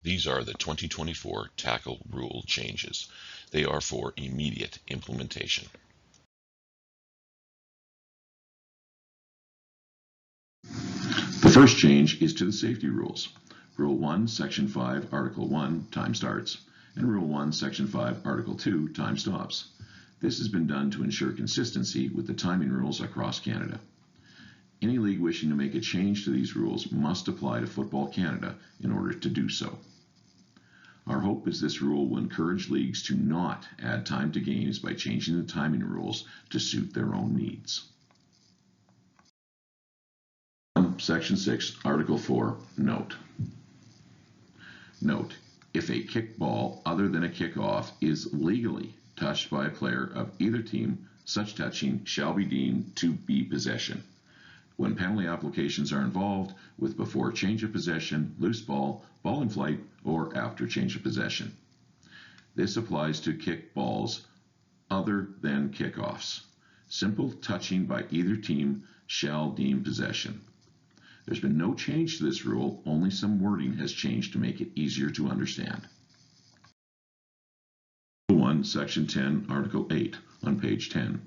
These are the 2024 tackle rule changes. They are for immediate implementation. The first change is to the safety rules. Rule 1, Section 5, Article 1, time starts, and Rule 1, Section 5, Article 2, time stops. This has been done to ensure consistency with the timing rules across Canada. Any league wishing to make a change to these rules must apply to Football Canada in order to do so. Our hope is this rule will encourage leagues to not add time to games by changing the timing rules to suit their own needs. Section 6, Article 4, Note. Note, if a kickball other than a kickoff is legally touched by a player of either team, such touching shall be deemed to be possession. When penalty applications are involved, with before change of possession, loose ball, ball in flight, or after change of possession. This applies to kickballs other than kickoffs. Simple touching by either team shall deem possession. There's been no change to this rule, only some wording has changed to make it easier to understand. Rule 1, Section 10, Article 8, on page 10.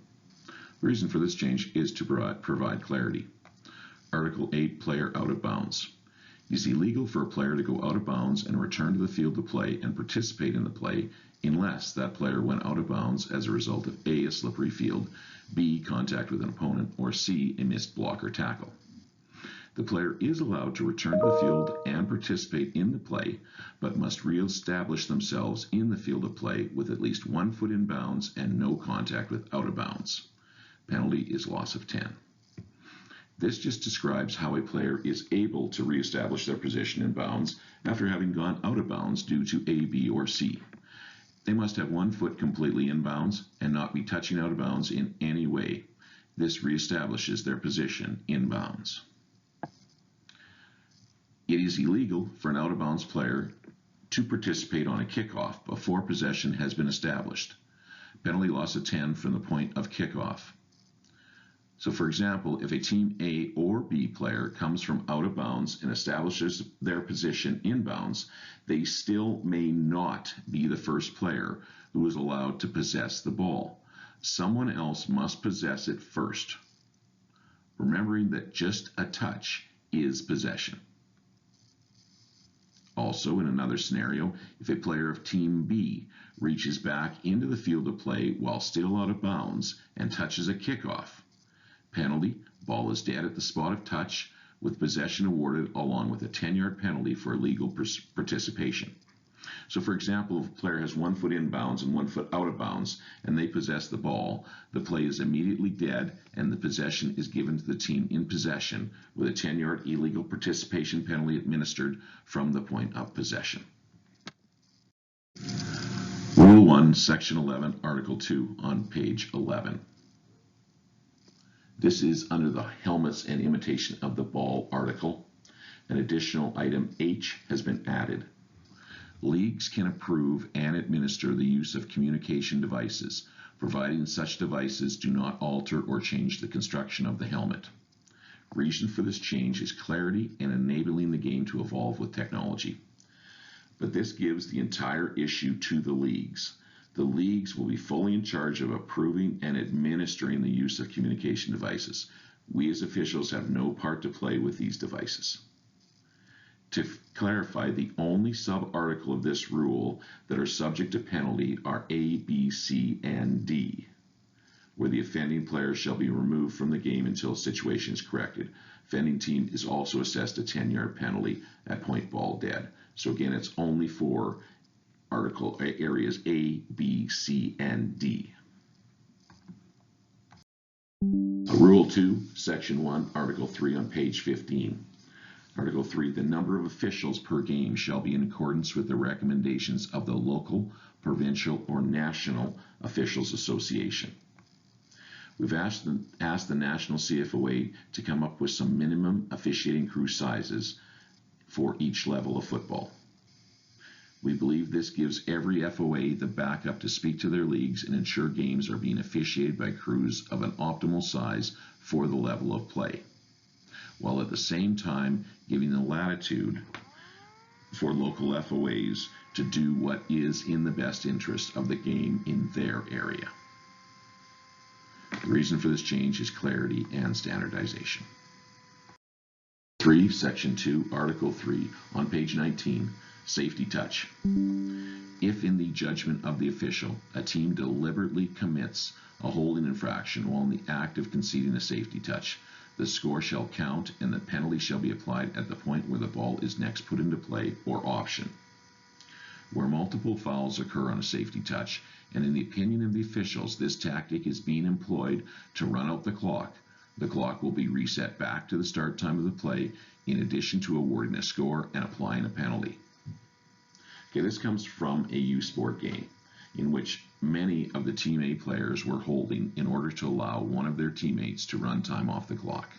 The reason for this change is to provide clarity. Article 8, player out of bounds. It is illegal for a player to go out of bounds and return to the field to play and participate in the play unless that player went out of bounds as a result of A, a slippery field, B, contact with an opponent, or C, a missed block or tackle. The player is allowed to return to the field and participate in the play, but must re-establish themselves in the field of play with at least 1 foot in bounds and no contact with out of bounds. Penalty is loss of 10. This just describes how a player is able to re-establish their position in bounds after having gone out of bounds due to A, B, or C. They must have 1 foot completely in bounds and not be touching out of bounds in any way. This re-establishes their position in bounds. It is illegal for an out-of-bounds player to participate on a kickoff before possession has been established. Penalty loss of 10 from the point of kickoff. So for example, if a team A or B player comes from out of bounds and establishes their position in bounds, they still may not be the first player who is allowed to possess the ball. Someone else must possess it first, remembering that just a touch is possession. Also, in another scenario, if a player of Team B reaches back into the field of play while still out of bounds and touches a kickoff, penalty, ball is dead at the spot of touch, with possession awarded along with a 10-yard penalty for illegal participation. So for example, if a player has 1 foot in bounds and 1 foot out of bounds and they possess the ball, the play is immediately dead and the possession is given to the team in possession with a 10-yard illegal participation penalty administered from the point of possession. Rule 1, Section 11, Article 2 on page 11. This is under the helmets and imitation of the ball article. An additional item H has been added. Leagues can approve and administer the use of communication devices, providing such devices do not alter or change the construction of the helmet. Reason for this change is clarity and enabling the game to evolve with technology. But this gives the entire issue to the leagues. The leagues will be fully in charge of approving and administering the use of communication devices. We as officials have no part to play with these devices. To clarify, the only sub-article of this rule that are subject to penalty are A, B, C, and D, where the offending player shall be removed from the game until situation is corrected. Offending team is also assessed a 10-yard penalty at point ball dead. So again, it's only for article areas A, B, C, and D. Rule 2, Section 1, Article 3 on page 15. Article 3, the number of officials per game shall be in accordance with the recommendations of the local, provincial, or national officials association. We've asked the National CFOA to come up with some minimum officiating crew sizes for each level of football. We believe this gives every FOA the backup to speak to their leagues and ensure games are being officiated by crews of an optimal size for the level of play, while at the same time giving the latitude for local FOAs to do what is in the best interest of the game in their area. The reason for this change is clarity and standardization. 3, Section 2, Article 3, on page 19, Safety Touch. If in the judgment of the official, a team deliberately commits a holding infraction while in the act of conceding a safety touch, the score shall count and the penalty shall be applied at the point where the ball is next put into play or option. Where multiple fouls occur on a safety touch, and in the opinion of the officials, this tactic is being employed to run out the clock will be reset back to the start time of the play, in addition to awarding a score and applying a penalty. Okay, this comes from a U Sport game in which many of the Team A players were holding in order to allow one of their teammates to run time off the clock.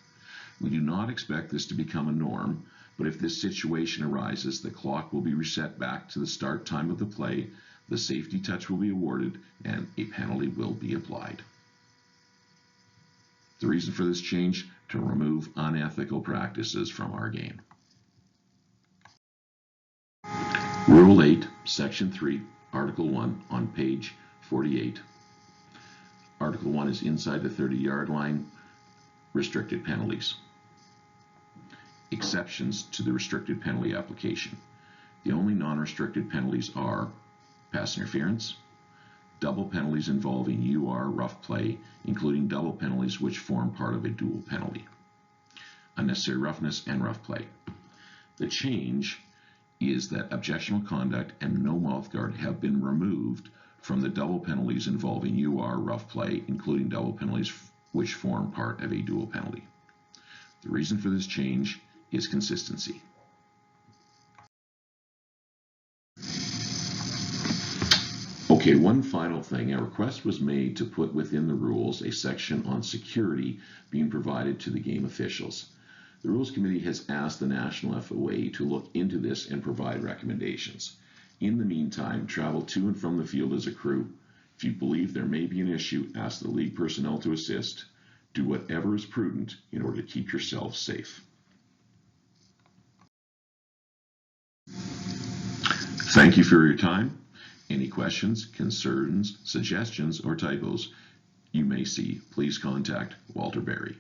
We do not expect this to become a norm, but if this situation arises, the clock will be reset back to the start time of the play, the safety touch will be awarded, and a penalty will be applied. The reason for this change? To remove unethical practices from our game. Rule 8, Section 3, Article 1, on page 48. Article 1 is inside the 30-yard line, restricted penalties. Exceptions to the restricted penalty application. The only non-restricted penalties are pass interference, double penalties involving UR rough play, including double penalties which form part of a dual penalty, unnecessary roughness, and rough play. The change is that objectionable conduct and no mouthguard have been removed from the double penalties involving UR rough play, including double penalties which form part of a dual penalty. The reason for this change is consistency. Okay, one final thing. A request was made to put within the rules a section on security being provided to the game officials. The Rules Committee has asked the National FOA to look into this and provide recommendations. In the meantime, travel to and from the field as a crew. If you believe there may be an issue, ask the league personnel to assist. Do whatever is prudent in order to keep yourself safe. Thank you for your time. Any questions, concerns, suggestions, or typos you may see, please contact Walter Berry.